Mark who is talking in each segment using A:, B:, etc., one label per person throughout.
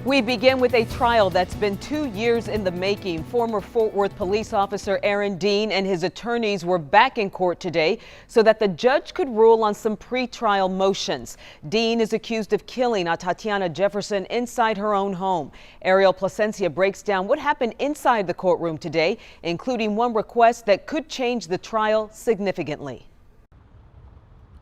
A: We begin with a trial that's been 2 years in the making. Former Fort Worth police officer Aaron Dean and his attorneys were back in court today so that the judge could rule on some pretrial motions. Dean is accused of killing Atatiana Jefferson inside her own home. Ariel Placencia breaks down what happened inside the courtroom today, including one request that could change the trial significantly.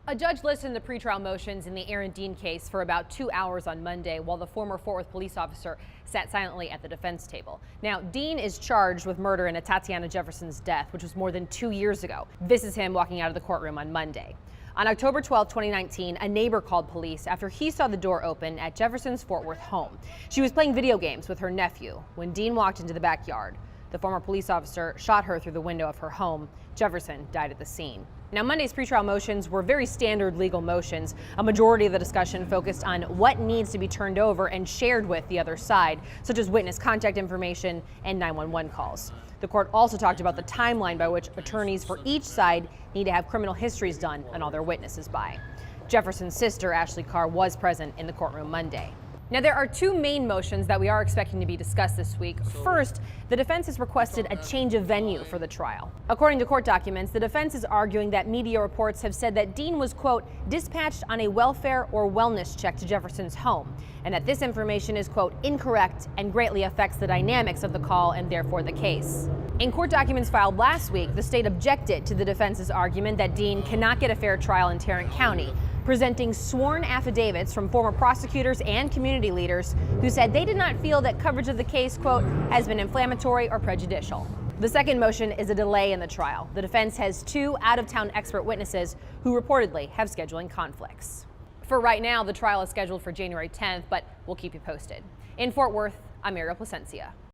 B: A judge listened to pretrial motions in the Aaron Dean case for about 2 hours on Monday, while the former Fort Worth police officer sat silently at the defense table. Now, Dean is charged with murder in Atatiana Jefferson's death, which was more than 2 years ago. This is him walking out of the courtroom on Monday. On October 12, 2019, a neighbor called police after he saw the door open at Jefferson's Fort Worth home. She was playing video games with her nephew when Dean walked into the backyard. The former police officer shot her through the window of her home. Jefferson died at the scene. Now, Monday's pretrial motions were very standard legal motions. A majority of the discussion focused on what needs to be turned over and shared with the other side, such as witness contact information and 911 calls. The court also talked about the timeline by which attorneys for each side need to have criminal histories done on all their witnesses by. Jefferson's sister, Ashley Carr, was present in the courtroom Monday. Now, there are two main motions that we are expecting to be discussed this week. First, the defense has requested a change of venue for the trial. According to court documents, the defense is arguing that media reports have said that Dean was, quote, dispatched on a welfare or wellness check to Jefferson's home, and that this information is, quote, incorrect and greatly affects the dynamics of the call and therefore the case. In court documents filed last week, the state objected to the defense's argument that Dean cannot get a fair trial in Tarrant-County, presenting sworn affidavits from former prosecutors and community leaders who said they did not feel that coverage of the case, quote, has been inflammatory or prejudicial. The second motion is a delay in the trial. The defense has two out-of-town expert witnesses who reportedly have scheduling conflicts. For right now, the trial is scheduled for January 10th, but we'll keep you posted. In Fort Worth, I'm Ariel Placencia.